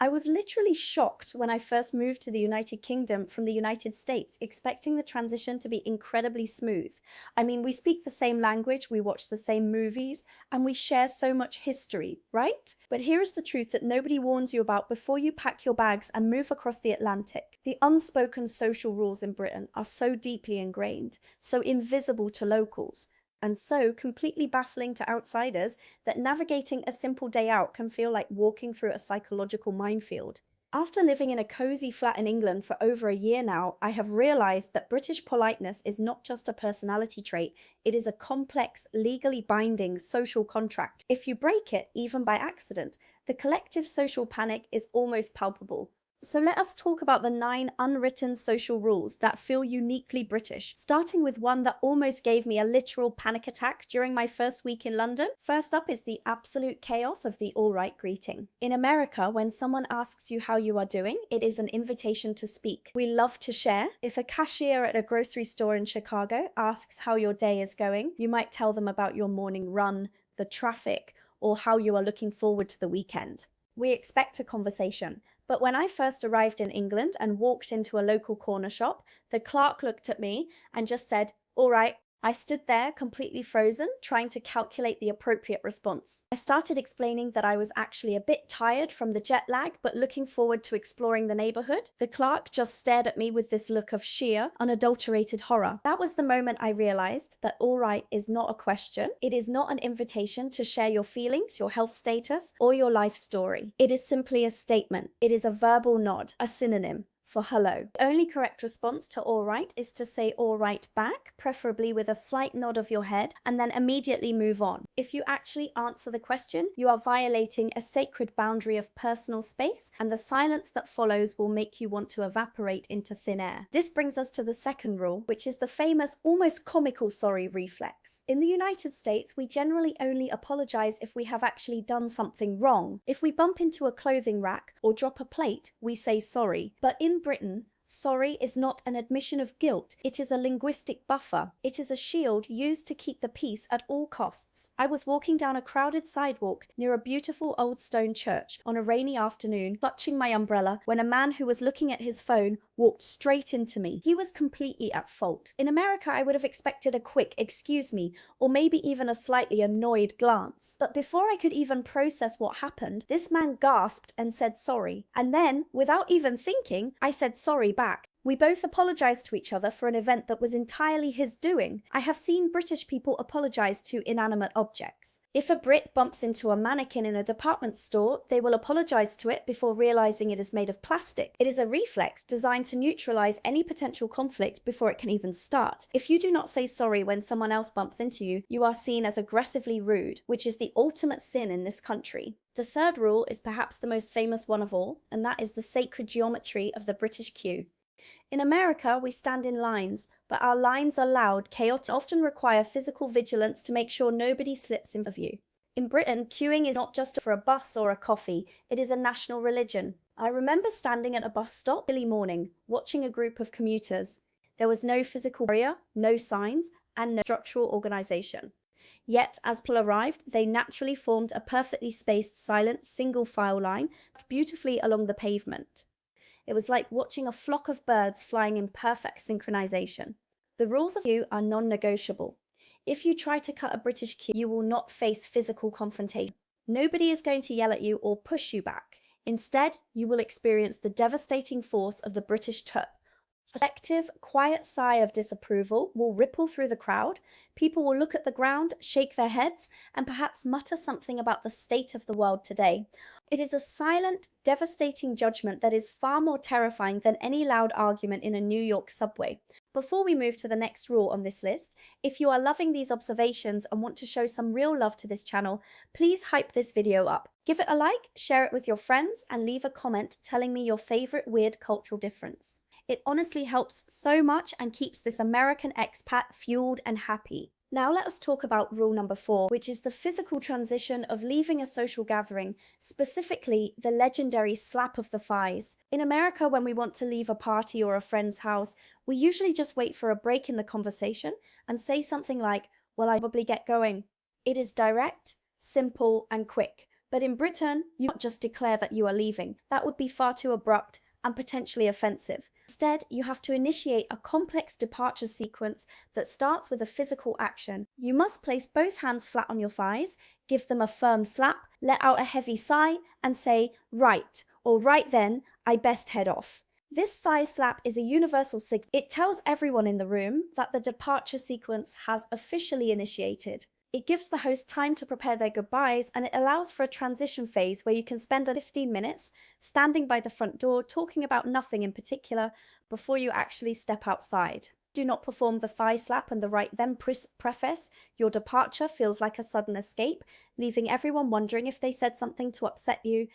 I was literally shocked when I first moved to the United Kingdom from the United States, expecting the transition to be incredibly smooth. I mean, we speak the same language, we watch the same movies, and we share so much history, right? But here is the truth that nobody warns you about before you pack your bags and move across the Atlantic. The unspoken social rules in Britain are so deeply ingrained, so invisible to locals, and so completely baffling to outsiders that navigating a simple day out can feel like walking through a psychological minefield. After living in a cozy flat in England for over a year now, I have realized that British politeness is not just a personality trait, it is a complex, legally binding social contract. If you break it, even by accident, the collective social panic is almost palpable. So let us talk about the 9 unwritten social rules that feel uniquely British, starting with one that almost gave me a literal panic attack during my first week in London. First up is the absolute chaos of the all right greeting. In America, when someone asks you how you are doing, it is an invitation to speak. We love to share. If a cashier at a grocery store in Chicago asks how your day is going, you might tell them about your morning run, the traffic, or how you are looking forward to the weekend. We expect a conversation. But when I first arrived in England and walked into a local corner shop, the clerk looked at me and just said, "All right." I stood there completely frozen, trying to calculate the appropriate response. I started explaining that I was actually a bit tired from the jet lag, but looking forward to exploring the neighborhood. The clerk just stared at me with this look of sheer, unadulterated horror. That was the moment I realized that all right is not a question. It is not an invitation to share your feelings, your health status, or your life story. It is simply a statement. It is a verbal nod, a synonym for hello. The only correct response to all right is to say all right back, preferably with a slight nod of your head, and then immediately move on. If you actually answer the question, you are violating a sacred boundary of personal space, and the silence that follows will make you want to evaporate into thin air. This brings us to the second rule, which is the famous, almost comical sorry reflex. In the United States, we generally only apologize if we have actually done something wrong. If we bump into a clothing rack or drop a plate, we say sorry. But in Britain, sorry is not an admission of guilt, it is a linguistic buffer. It is a shield used to keep the peace at all costs. I was walking down a crowded sidewalk near a beautiful old stone church on a rainy afternoon, clutching my umbrella, when a man who was looking at his phone walked straight into me. He was completely at fault. In America, I would have expected a quick "excuse me," or maybe even a slightly annoyed glance. But before I could even process what happened, this man gasped and said sorry. And then, without even thinking, I said sorry back. We both apologized to each other for an event that was entirely his doing. I have seen British people apologize to inanimate objects. If a Brit bumps into a mannequin in a department store, they will apologize to it before realizing it is made of plastic. It is a reflex designed to neutralize any potential conflict before it can even start. If you do not say sorry when someone else bumps into you, you are seen as aggressively rude, which is the ultimate sin in this country. The third rule is perhaps the most famous one of all, and that is the sacred geometry of the British queue. In America, we stand in lines, but our lines are loud, chaotic, often require physical vigilance to make sure nobody slips in view. In Britain, queuing is not just for a bus or a coffee, it is a national religion. I remember standing at a bus stop early morning, watching a group of commuters. There was no physical barrier, no signs, and no structural organization. Yet, as people arrived, they naturally formed a perfectly spaced, silent, single-file line beautifully along the pavement. It was like watching a flock of birds flying in perfect synchronization. The rules of queue are non-negotiable. If you try to cut a British queue, you will not face physical confrontation. Nobody is going to yell at you or push you back. Instead, you will experience the devastating force of the British turp. A collective, quiet sigh of disapproval will ripple through the crowd. People will look at the ground, shake their heads, and perhaps mutter something about the state of the world today. It is a silent, devastating judgment that is far more terrifying than any loud argument in a New York subway. Before we move to the next rule on this list, if you are loving these observations and want to show some real love to this channel, please hype this video up. Give it a like, share it with your friends, and leave a comment telling me your favorite weird cultural difference. It honestly helps so much and keeps this American expat fueled and happy. Now let us talk about rule number 4, which is the physical transition of leaving a social gathering, specifically the legendary slap of the thighs. In America, when we want to leave a party or a friend's house, we usually just wait for a break in the conversation and say something like, "Well, I probably get going." It is direct, simple, and quick, But in Britain, you can't just declare that you are leaving. That would be far too abrupt and potentially offensive. Instead, you have to initiate a complex departure sequence that starts with a physical action. You must place both hands flat on your thighs, give them a firm slap, let out a heavy sigh, and say, "Right," or "Right then, I best head off." This thigh slap is a universal signal. It tells everyone in the room that the departure sequence has officially initiated. It gives the host time to prepare their goodbyes, and it allows for a transition phase where you can spend 15 minutes standing by the front door talking about nothing in particular before you actually step outside. Do not perform the thigh slap and the right then preface. Your departure feels like a sudden escape, leaving everyone wondering if they said something to upset you.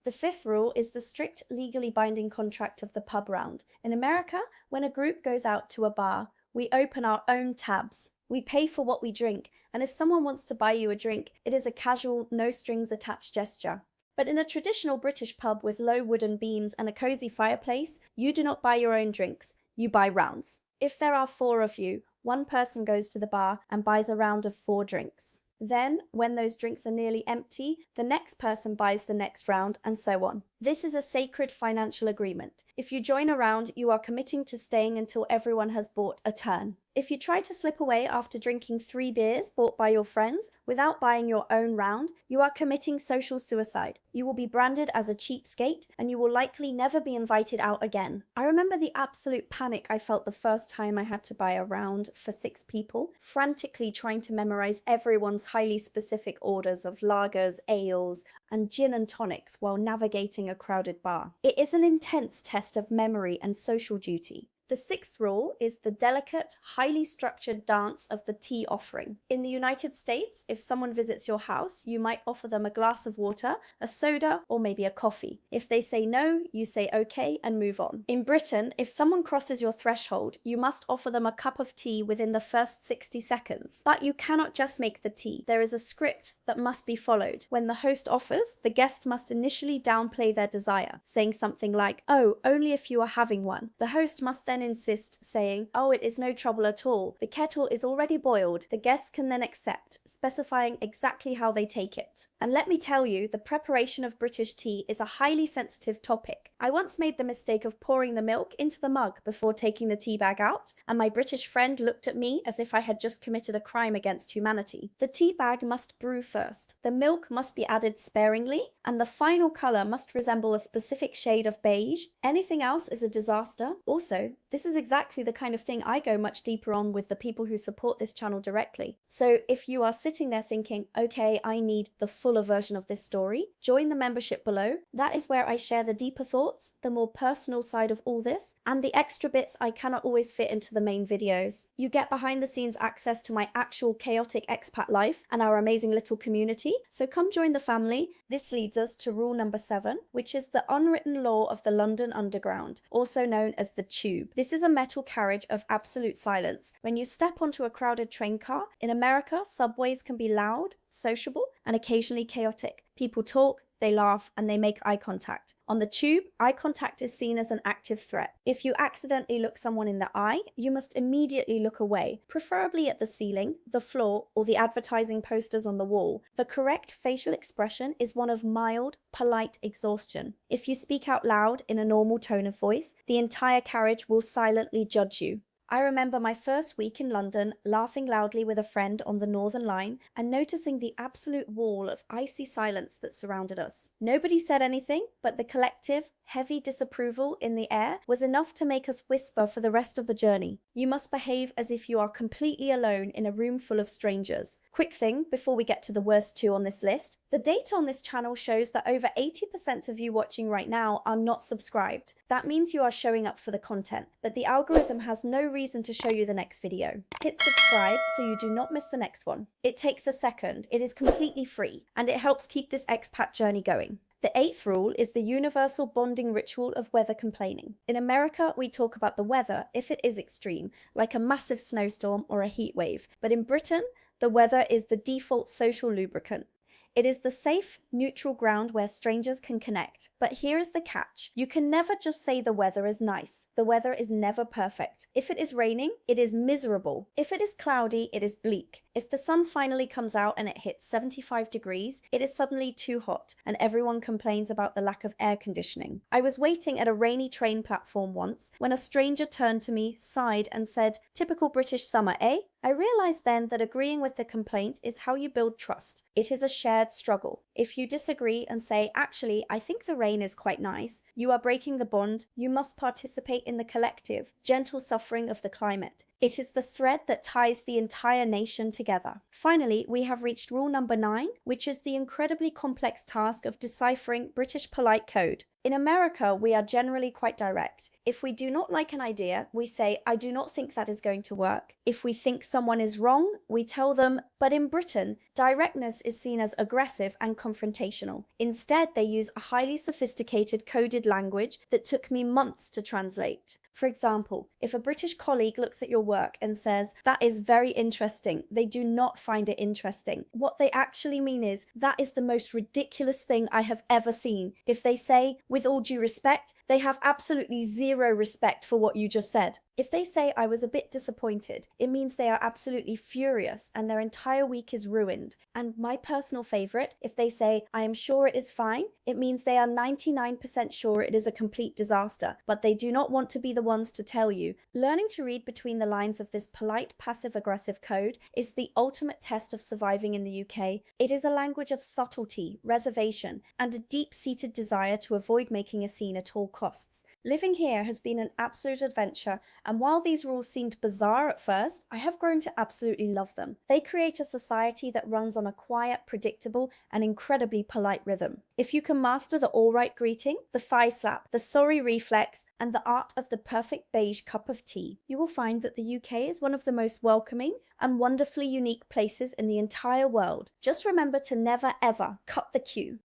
The fifth rule is the strict legally binding contract of the pub round. In America, when a group goes out to a bar, we open our own tabs. We pay for what we drink, and if someone wants to buy you a drink, it is a casual, no-strings-attached gesture. But in a traditional British pub with low wooden beams and a cozy fireplace, you do not buy your own drinks, you buy rounds. If there are 4 of you, one person goes to the bar and buys a round of 4 drinks. Then, when those drinks are nearly empty, the next person buys the next round, and so on. This is a sacred financial agreement. If you join a round, you are committing to staying until everyone has bought a turn. If you try to slip away after drinking 3 beers bought by your friends without buying your own round, you are committing social suicide. You will be branded as a cheapskate, and you will likely never be invited out again. I remember the absolute panic I felt the first time I had to buy a round for 6 people, frantically trying to memorize everyone's highly specific orders of lagers, ales, and gin and tonics while navigating a crowded bar. It is an intense test of memory and social duty. The 6th rule is the delicate, highly structured dance of the tea offering. In the United States, if someone visits your house, you might offer them a glass of water, a soda, or maybe a coffee. If they say no, you say okay and move on. In Britain, if someone crosses your threshold, you must offer them a cup of tea within the first 60 seconds. But you cannot just make the tea. There is a script that must be followed. When the host offers, the guest must initially downplay their desire, saying something like, "Oh, only if you are having one." The host must then insist, saying, "Oh, it is no trouble at all. The kettle is already boiled." The guests can then accept, specifying exactly how they take it. And let me tell you, the preparation of British tea is a highly sensitive topic. I once made the mistake of pouring the milk into the mug before taking the tea bag out, and my British friend looked at me as if I had just committed a crime against humanity. The tea bag must brew first. The milk must be added sparingly, and the final colour must resemble a specific shade of beige. Anything else is a disaster. Also, this is exactly the kind of thing I go much deeper on with the people who support this channel directly. So if you are sitting there thinking, okay, I need the fuller version of this story, join the membership below. That is where I share the deeper thoughts, the more personal side of all this, and the extra bits I cannot always fit into the main videos. You get behind the scenes access to my actual chaotic expat life and our amazing little community, so come join the family. This leads us to rule number 7, which is the unwritten law of the London Underground, also known as the Tube. This is a metal carriage of absolute silence. When you step onto a crowded train car, in America, subways can be loud, sociable, and occasionally chaotic. People talk, they laugh, and they make eye contact. On the Tube, eye contact is seen as an active threat. If you accidentally look someone in the eye, you must immediately look away, preferably at the ceiling, the floor, or the advertising posters on the wall. The correct facial expression is one of mild, polite exhaustion. If you speak out loud in a normal tone of voice, the entire carriage will silently judge you. I remember my first week in London laughing loudly with a friend on the Northern Line and noticing the absolute wall of icy silence that surrounded us. Nobody said anything, but the collective, heavy disapproval in the air was enough to make us whisper for the rest of the journey. You must behave as if you are completely alone in a room full of strangers. Quick thing before we get to the worst 2 on this list. The data on this channel shows that over 80% of you watching right now are not subscribed. That means you are showing up for the content, but the algorithm has no reason to show you the next video. Hit subscribe so you do not miss the next one. It takes a second, it is completely free, and it helps keep this expat journey going. The 8th rule is the universal bonding ritual of weather complaining. In America, we talk about the weather if it is extreme, like a massive snowstorm or a heat wave. But in Britain, the weather is the default social lubricant. It is the safe, neutral ground where strangers can connect. But here is the catch. You can never just say the weather is nice. The weather is never perfect. If it is raining, it is miserable. If it is cloudy, it is bleak. If the sun finally comes out and it hits 75 degrees, it is suddenly too hot, and everyone complains about the lack of air conditioning. I was waiting at a rainy train platform once when a stranger turned to me, sighed, and said, "Typical British summer, eh?" I realized then that agreeing with the complaint is how you build trust. It is a shared struggle. If you disagree and say, "Actually, I think the rain is quite nice," you are breaking the bond. You must participate in the collective, gentle suffering of the climate. It is the thread that ties the entire nation together. Finally, we have reached rule number 9, which is the incredibly complex task of deciphering British polite code. In America, we are generally quite direct. If we do not like an idea, we say, "I do not think that is going to work." If we think someone is wrong, we tell them, but in Britain, directness is seen as aggressive and confrontational. Instead, they use a highly sophisticated coded language that took me months to translate. For example, if a British colleague looks at your work and says, "That is very interesting," they do not find it interesting. What they actually mean is, "That is the most ridiculous thing I have ever seen." If they say, "With all due respect," they have absolutely zero respect for what you just said. If they say, "I was a bit disappointed," it means they are absolutely furious and their entire week is ruined. And my personal favorite, if they say, "I am sure it is fine," it means they are 99% sure it is a complete disaster, but they do not want to be the ones to tell you. Learning to read between the lines of this polite, passive-aggressive code is the ultimate test of surviving in the UK. It is a language of subtlety, reservation, and a deep-seated desire to avoid making a scene at all costs. Living here has been an absolute adventure, and while these rules seemed bizarre at first, I have grown to absolutely love them. They create a society that runs on a quiet, predictable, and incredibly polite rhythm. If you can master the all right greeting, the thigh slap, the sorry reflex, and the art of the perfect beige cup of tea, you will find that the UK is one of the most welcoming and wonderfully unique places in the entire world. Just remember to never ever cut the queue.